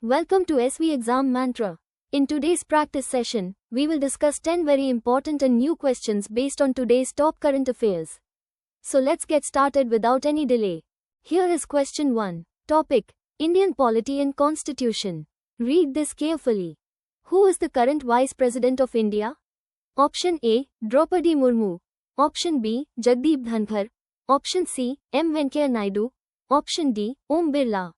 Welcome to SV Exam Mantra. In today's practice session, we will discuss 10 very important and new questions based on today's top current affairs. So let's get started without any delay. Here is question 1. Topic: Indian polity and constitution. Read this carefully. Who is the current Vice President of India? Option A, Draupadi Murmu. Option B, Jagdeep Dhankhar. Option C, M. Venkaiah Naidu. Option D, Om Birla.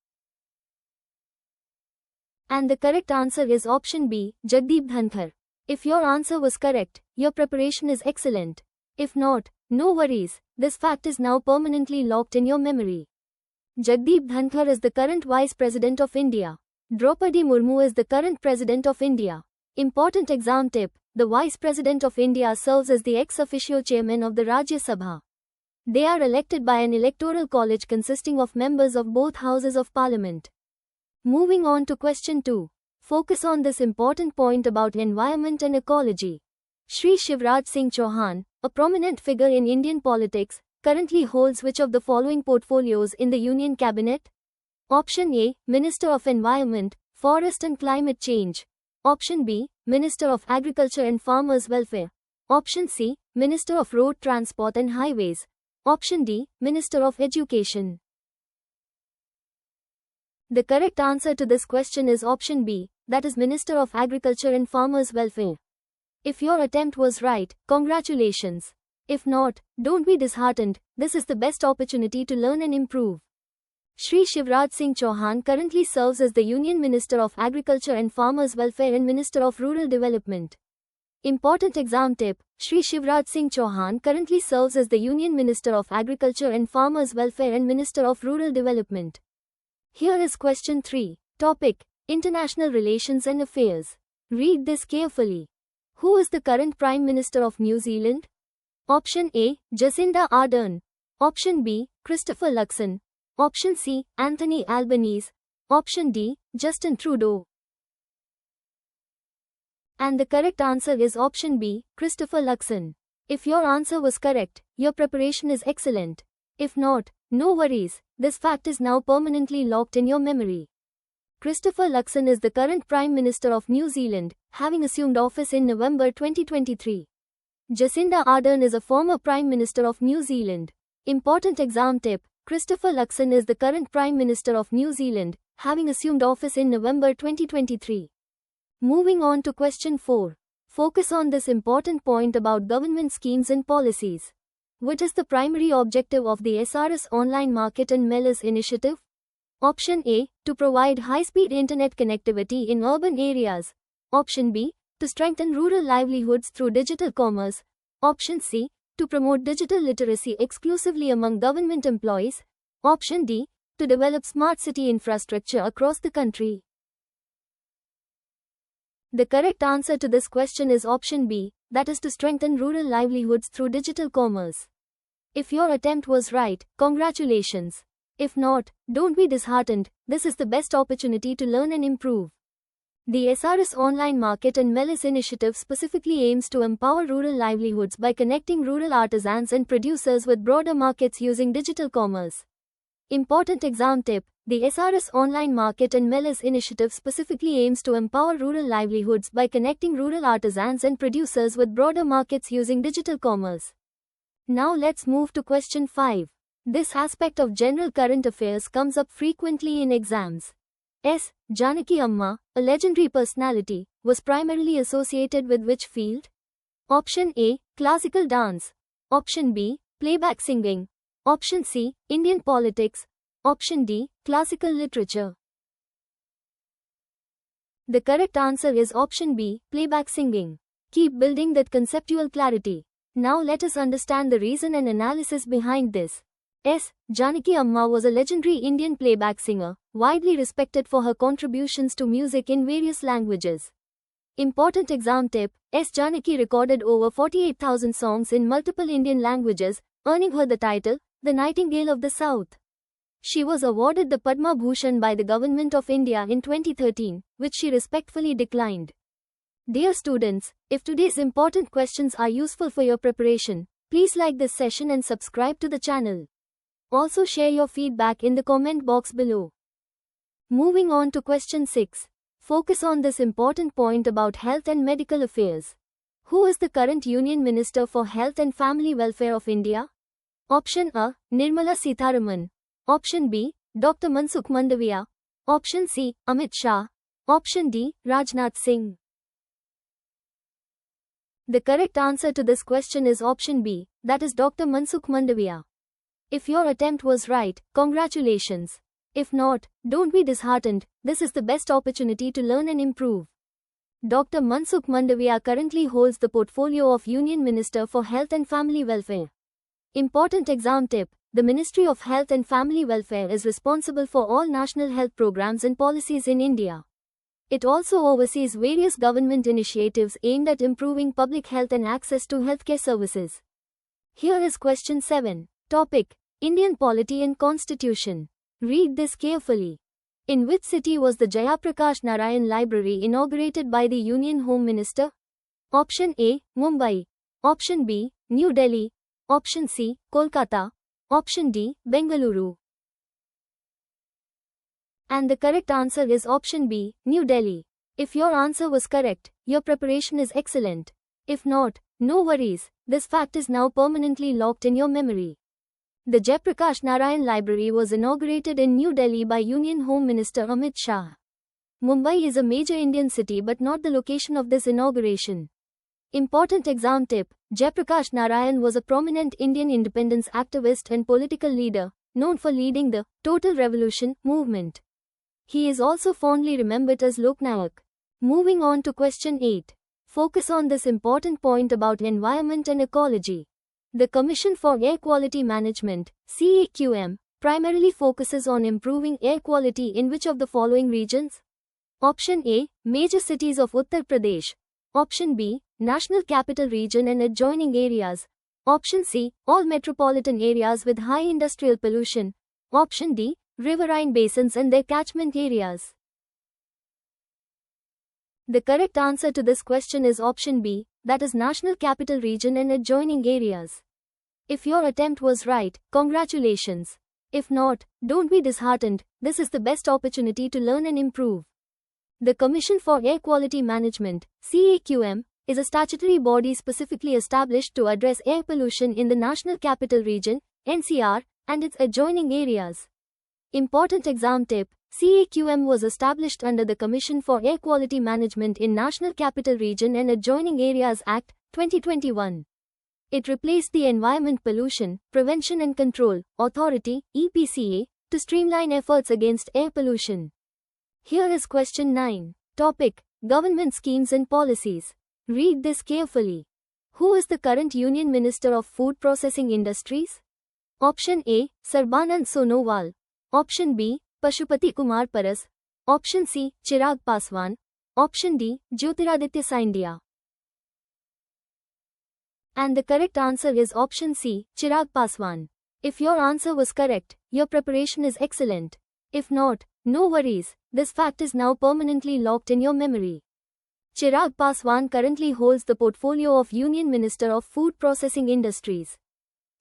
And the correct answer is option B, Jagdeep Dhankhar. If your answer was correct, your preparation is excellent. If not, no worries, this fact is now permanently locked in your memory. Jagdeep Dhankhar is the current Vice President of India. Draupadi Murmu is the current President of India. Important exam tip: the Vice President of India serves as the ex officio chairman of the Rajya Sabha. They are elected by an electoral college consisting of members of both houses of parliament. Moving on to question 2. Focus on this important point about environment and ecology. Shri Shivraj Singh Chauhan, a prominent figure in Indian politics, currently holds which of the following portfolios in the Union Cabinet? Option A, Minister of Environment, Forest and Climate Change. Option B, Minister of Agriculture and Farmers' Welfare. Option C, Minister of Road Transport and Highways. Option D, Minister of Education. The correct answer to this question is option B, that is Minister of Agriculture and Farmers' Welfare. If your attempt was right, congratulations. If not, don't be disheartened, this is the best opportunity to learn and improve. Shri Shivraj Singh Chauhan currently serves as the Union Minister of Agriculture and Farmers' Welfare and Minister of Rural Development. Important exam tip: Shri Shivraj Singh Chauhan currently serves as the Union Minister of Agriculture and Farmers' Welfare and Minister of Rural Development. Here is question 3. Topic: International Relations and Affairs. Read this carefully. Who is the current Prime Minister of New Zealand? Option A, Jacinda Ardern. Option B, Christopher Luxon. Option C, Anthony Albanese. Option D, Justin Trudeau. And the correct answer is option B, Christopher Luxon. If your answer was correct, your preparation is excellent. If not, no worries, this fact is now permanently locked in your memory. Christopher Luxon is the current Prime Minister of New Zealand, having assumed office in November 2023. Jacinda Ardern is a former Prime Minister of New Zealand. Important exam tip: Christopher Luxon is the current Prime Minister of New Zealand, having assumed office in November 2023. Moving on to question 4. Focus on this important point about government schemes and policies. What is the primary objective of the SRS Online Market and Mellis initiative? Option A, to provide high-speed internet connectivity in urban areas. Option B, to strengthen rural livelihoods through digital commerce. Option C, to promote digital literacy exclusively among government employees. Option D, to develop smart city infrastructure across the country. The correct answer to this question is option B, that is to strengthen rural livelihoods through digital commerce. If your attempt was right, congratulations. If not, don't be disheartened, this is the best opportunity to learn and improve. The SRS Online Market and Mellis initiative specifically aims to empower rural livelihoods by connecting rural artisans and producers with broader markets using digital commerce. Important exam tip: the SRS Online Market and Mellis initiative specifically aims to empower rural livelihoods by connecting rural artisans and producers with broader markets using digital commerce. Now let's move to question 5. This aspect of general current affairs comes up frequently in exams. S. Janaki Amma, a legendary personality, was primarily associated with which field? Option A, classical dance. Option B, playback singing. Option C, Indian politics. Option D, classical literature. The correct answer is option B, playback singing. Keep building that conceptual clarity. Now let us understand the reason and analysis behind this. S. Janaki Amma was a legendary Indian playback singer, widely respected for her contributions to music in various languages. Important exam tip: S. Janaki recorded over 48,000 songs in multiple Indian languages, earning her the title, the Nightingale of the South. She was awarded the Padma Bhushan by the Government of India in 2013, which she respectfully declined. Dear students, if today's important questions are useful for your preparation, please like this session and subscribe to the channel. Also share your feedback in the comment box below. Moving on to question 6. Focus on this important point about health and medical affairs. Who is the current Union Minister for Health and Family Welfare of India? Option A. Nirmala Sitharaman. Option B. Dr. Mansukh Mandaviya. Option C. Amit Shah. Option D. Rajnath Singh. The correct answer to this question is option B, that is Dr. Mansukh Mandaviya. If your attempt was right, congratulations. If not, don't be disheartened, this is the best opportunity to learn and improve. Dr. Mansukh Mandaviya currently holds the portfolio of Union Minister for Health and Family Welfare. Important exam tip: the Ministry of Health and Family Welfare is responsible for all national health programs and policies in India. It also oversees various government initiatives aimed at improving public health and access to healthcare services. Here is question 7. Topic: Indian Polity and Constitution. Read this carefully. In which city was the Jayaprakash Narayan Library inaugurated by the Union Home Minister? Option A. Mumbai. Option B. New Delhi. Option C. Kolkata. Option D. Bengaluru. And the correct answer is option B. New Delhi. If your answer was correct, your preparation is excellent. If not, no worries, this fact is now permanently locked in your memory. The Jayaprakash Narayan Library was inaugurated in New Delhi by Union Home Minister Amit Shah. Mumbai is a major Indian city but not the location of this inauguration. Important exam tip: Jayaprakash Narayan was a prominent Indian independence activist and political leader, known for leading the Total Revolution movement. He is also fondly remembered as Loknayak. Moving on to question 8. Focus on this important point about environment and ecology. The Commission for Air Quality Management, CAQM, primarily focuses on improving air quality in which of the following regions? Option A. Major cities of Uttar Pradesh. Option B. National Capital Region and adjoining areas. Option C. All metropolitan areas with high industrial pollution. Option D. Riverine basins and their catchment areas. The correct answer to this question is option B, that is National Capital Region and adjoining areas. If your attempt was right, congratulations. If not, don't be disheartened, this is the best opportunity to learn and improve. The Commission for Air Quality Management, CAQM, is a statutory body specifically established to address air pollution in the National Capital Region, NCR, and its adjoining areas. Important exam tip: CAQM was established under the Commission for Air Quality Management in National Capital Region and Adjoining Areas Act, 2021. It replaced the Environment Pollution, Prevention and Control Authority, EPCA, to streamline efforts against air pollution. Here is question 9. Topic: Government Schemes and Policies. Read this carefully. Who is the current Union Minister of Food Processing Industries? Option A. Sarbanand Sonowal. Option B. Pashupati Kumar Paras. Option C. Chirag Paswan. Option D. Jyotiraditya Scindia. And the correct answer is option C, Chirag Paswan. If your answer was correct, your preparation is excellent. If not, no worries, this fact is now permanently locked in your memory. Chirag Paswan currently holds the portfolio of Union Minister of Food Processing Industries.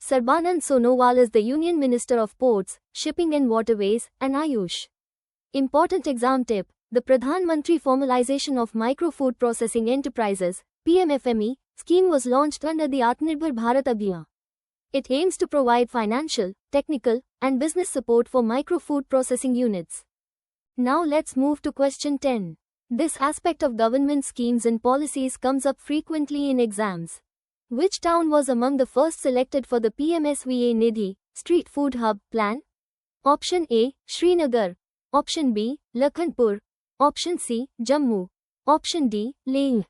Sarbanand Sonowal is the Union Minister of Ports, Shipping and Waterways, and Ayush. Important exam tip: the Pradhan Mantri Formalization of Micro Food Processing Enterprises, PMFME, scheme was launched under the Atmanirbhar Bharat Abhiyan. It aims to provide financial, technical, and business support for micro food processing units. Now let's move to question 10. This aspect of government schemes and policies comes up frequently in exams. Which town was among the first selected for the PMSVA Nidhi, Street Food Hub, plan? Option A, Srinagar. Option B, Lakhanpur. Option C, Jammu. Option D, Leh.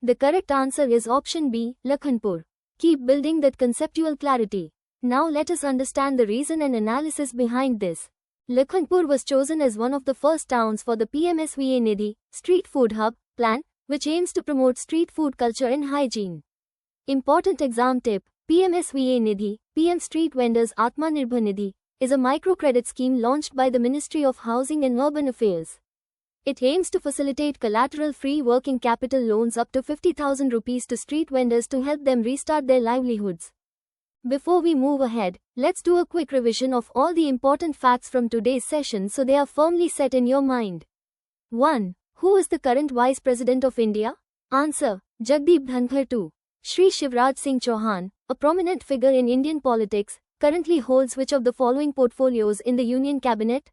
The correct answer is option B, Lakhanpur. Keep building that conceptual clarity. Now let us understand the reason and analysis behind this. Lakhanpur was chosen as one of the first towns for the PMSVA Nidhi, Street Food Hub, plan, which aims to promote street food culture and hygiene. Important exam tip: PMSVA Nidhi, PM Street Vendors Atmanirbhar Nidhi, is a microcredit scheme launched by the Ministry of Housing and Urban Affairs. It aims to facilitate collateral-free working capital loans up to 50,000 rupees to street vendors to help them restart their livelihoods. Before we move ahead, let's do a quick revision of all the important facts from today's session so they are firmly set in your mind. 1. Who is the current Vice President of India? Answer: Jagdeep Dhankhar. 2. Shri Shivraj Singh Chauhan, a prominent figure in Indian politics, currently holds which of the following portfolios in the Union Cabinet?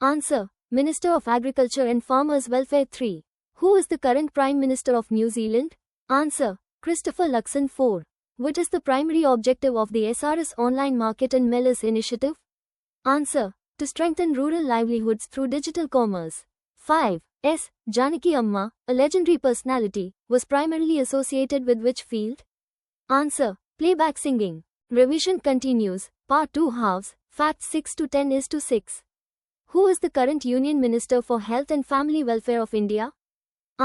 Answer: Minister of Agriculture and Farmers Welfare. 3. Who is the current Prime Minister of New Zealand? Answer: Christopher Luxon. 4. What is the primary objective of the SRS Online Market and Mellis Initiative? Answer: to strengthen rural livelihoods through digital commerce. 5. S. Janaki Amma, a legendary personality, was primarily associated with which field? Answer: playback singing. Revision continues. Part 2 halves. Facts 6 to 10 is to 6. Who is the current Union Minister for Health and Family Welfare of India?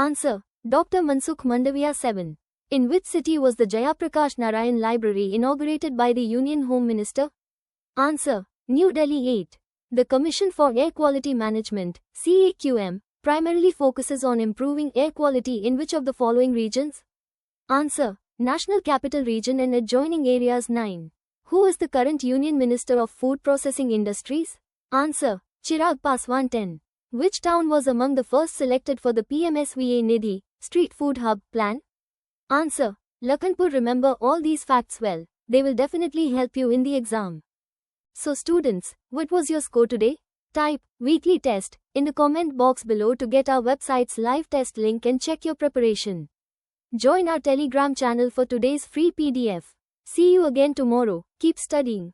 Answer: Dr. Mansukh Mandaviya. 7. In which city was the Jayaprakash Narayan Library inaugurated by the Union Home Minister? Answer: New Delhi. 8. The Commission for Air Quality Management, CAQM, primarily focuses on improving air quality in which of the following regions? Answer: National Capital Region and adjoining areas. 9. Who is the current Union Minister of Food Processing Industries? Answer: Chirag Paswan. 10. Which town was among the first selected for the PMSVA Nidhi, Street Food Hub, plan? Answer: Lakhanpur. Remember all these facts well, they will definitely help you in the exam. So students, what was your score today? Type weekly test in the comment box below to get our website's live test link and check your preparation. Join our Telegram channel for today's free PDF. See you again tomorrow. Keep studying.